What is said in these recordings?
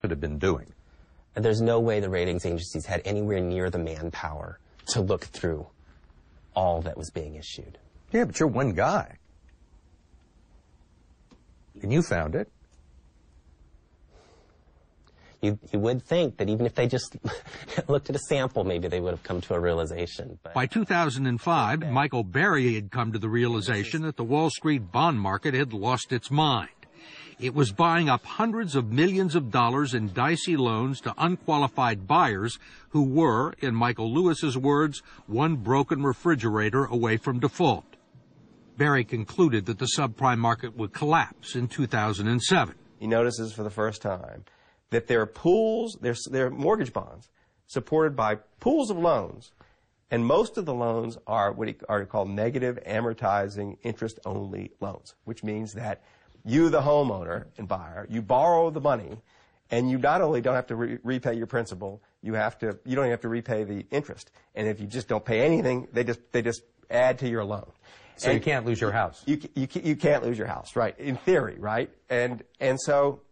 could have been doing. There's no way the ratings agencies had anywhere near the manpower to look through all that was being issued. Yeah, but you're one guy. And you found it. You would think that even if they just looked at a sample, maybe they would have come to a realization. But by 2005, Michael Berry had come to the realization that the Wall Street bond market had lost its mind. It was buying up hundreds of millions of dollars in dicey loans to unqualified buyers who were, in Michael Lewis's words, one broken refrigerator away from default. Berry concluded that the subprime market would collapse in 2007. He notices for the first time that there are pools, there are mortgage bonds supported by pools of loans, and most of the loans are what are called negative amortizing interest-only loans, which means that you, the homeowner and buyer, you borrow the money, and you not only don't have to repay your principal, you don't even have to repay the interest. And if you just don't pay anything, they just add to your loan. So you can't lose your house. You can't lose your house, right? In theory, right? And so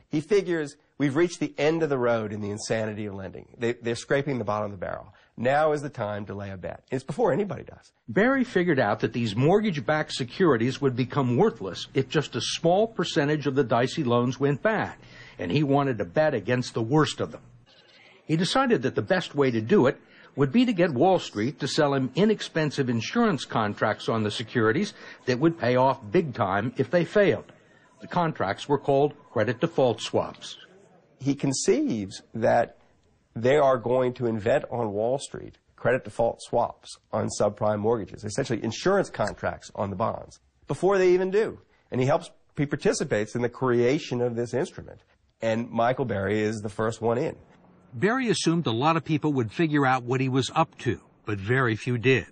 he figures we've reached the end of the road in the insanity of lending. They're scraping the bottom of the barrel. Now is the time to lay a bet. It's before anybody does. Berry figured out that these mortgage-backed securities would become worthless if just a small percentage of the dicey loans went bad, and he wanted to bet against the worst of them. He decided that the best way to do it would be to get Wall Street to sell him inexpensive insurance contracts on the securities that would pay off big time if they failed. The contracts were called credit default swaps. He conceives that they are going to invent on Wall Street credit default swaps on subprime mortgages, essentially insurance contracts on the bonds, before they even do. And he participates in the creation of this instrument. And Michael Berry is the first one in. Berry assumed a lot of people would figure out what he was up to, but very few did.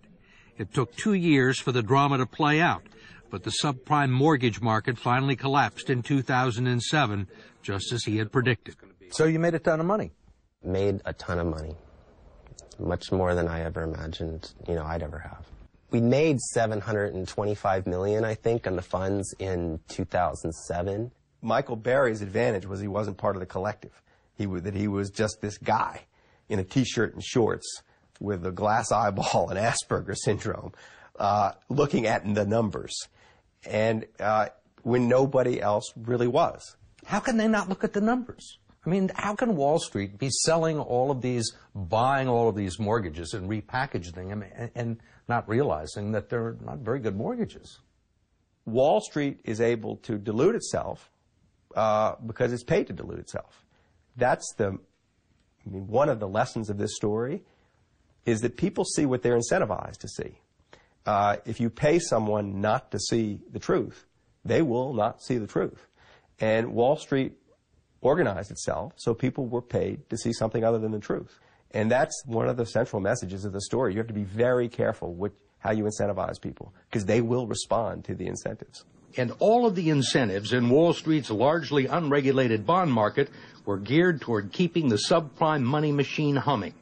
It took 2 years for the drama to play out, but the subprime mortgage market finally collapsed in 2007, just as he had predicted. So you made a ton of money. Made a ton of money, much more than I ever imagined, I'd ever have. We made $725 million, I think, on the funds in 2007. Michael Berry's advantage was he wasn't part of the collective. He was just this guy in a T-shirt and shorts with a glass eyeball and Asperger's syndrome, looking at the numbers, and when nobody else really was. How can they not look at the numbers? I mean, how can Wall Street be selling all of these, buying all of these mortgages and repackaging them and not realizing that they're not very good mortgages? Wall Street is able to dilute itself because it's paid to dilute itself. That's one of the lessons of this story is that people see what they're incentivized to see. If you pay someone not to see the truth, they will not see the truth. And Wall Street organized itself so people were paid to see something other than the truth. And that's one of the central messages of the story. You have to be very careful with how you incentivize people, because they will respond to the incentives. And all of the incentives in Wall Street's largely unregulated bond market were geared toward keeping the subprime money machine humming.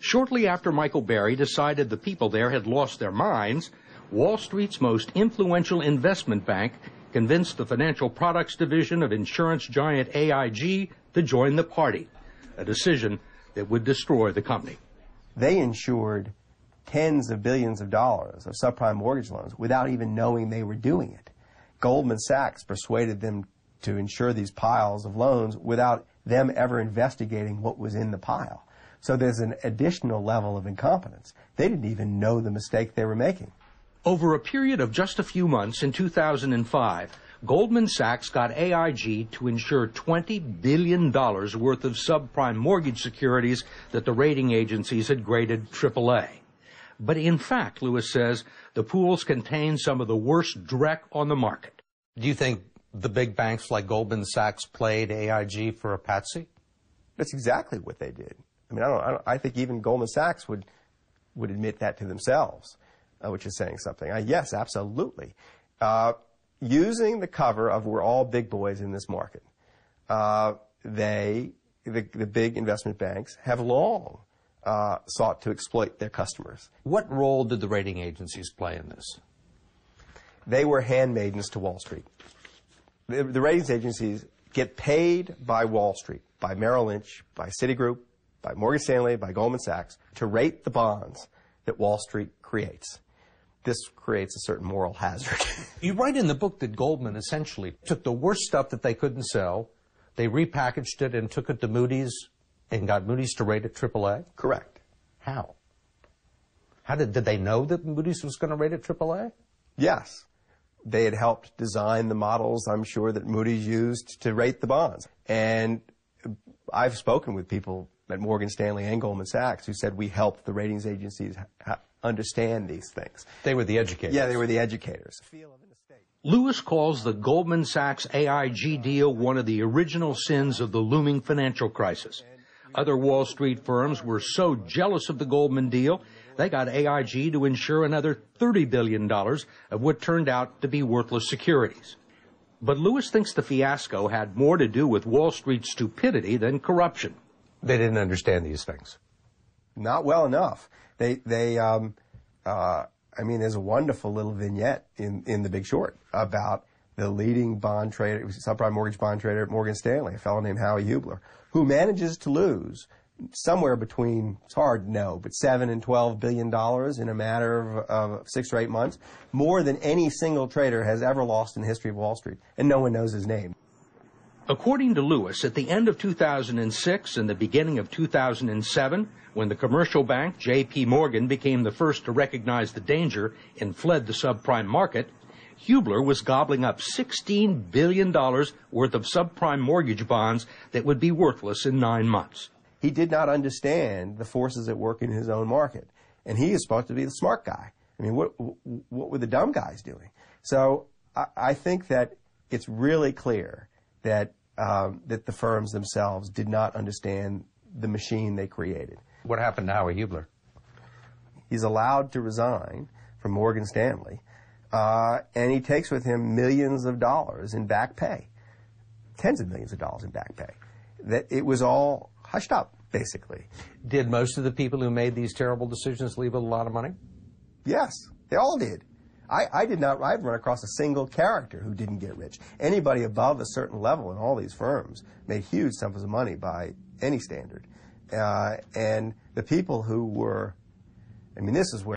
Shortly after Michael Berry decided the people there had lost their minds, Wall Street's most influential investment bank convinced the financial products division of insurance giant AIG to join the party, a decision that would destroy the company. They insured tens of billions of dollars of subprime mortgage loans without even knowing they were doing it. Goldman Sachs persuaded them to insure these piles of loans without them ever investigating what was in the pile. So there's an additional level of incompetence. They didn't even know the mistake they were making. Over a period of just a few months in 2005, Goldman Sachs got AIG to insure $20 billion worth of subprime mortgage securities that the rating agencies had graded AAA. But in fact, Lewis says, the pools contain some of the worst dreck on the market. Do you think the big banks like Goldman Sachs played AIG for a patsy? That's exactly what they did. I mean, I think even Goldman Sachs would admit that to themselves, which is saying something. Yes, absolutely. Using the cover of we're all big boys in this market, the big investment banks have long sought to exploit their customers. What role did the rating agencies play in this? They were handmaidens to Wall Street. The ratings agencies get paid by Wall Street, by Merrill Lynch, by Citigroup, by Morgan Stanley, by Goldman Sachs, to rate the bonds that Wall Street creates. This creates a certain moral hazard. You write in the book that Goldman essentially took the worst stuff that they couldn't sell, they repackaged it and took it to Moody's and got Moody's to rate it AAA? Correct. How? Did they know that Moody's was going to rate it AAA? Yes. They had helped design the models, I'm sure, that Moody's used to rate the bonds. And I've spoken with people at Morgan Stanley and Goldman Sachs who said we helped the ratings agencies understand these things. They were the educators. Yeah, they were the educators. Lewis calls the Goldman Sachs AIG deal one of the original sins of the looming financial crisis. Other Wall Street firms were so jealous of the Goldman deal, they got AIG to insure another $30 billion of what turned out to be worthless securities. But Lewis thinks the fiasco had more to do with Wall Street's stupidity than corruption. They didn't understand these things. Not well enough. I mean, there's a wonderful little vignette in The Big Short about the leading bond trader, subprime mortgage bond trader at Morgan Stanley, a fellow named Howie Hubler, who manages to lose somewhere between, it's hard to know, but $7 and $12 billion in a matter of 6 or 8 months, more than any single trader has ever lost in the history of Wall Street, and no one knows his name. According to Lewis, at the end of 2006 and the beginning of 2007, when the commercial bank J.P. Morgan became the first to recognize the danger and fled the subprime market, Hubler was gobbling up $16 billion worth of subprime mortgage bonds that would be worthless in 9 months. He did not understand the forces at work in his own market, and he is supposed to be the smart guy. I mean, what were the dumb guys doing? So I think that it's really clear that that the firms themselves did not understand the machine they created. What happened to Howie Hubler? He's allowed to resign from Morgan Stanley, and he takes with him millions of dollars in back pay, tens of millions of dollars in back pay. That it was all hushed up, basically. Did most of the people who made these terrible decisions leave with a lot of money? Yes, they all did. I've run across a single character who didn't get rich. Anybody above a certain level in all these firms made huge sums of money by any standard. And the people who were, I mean, this is where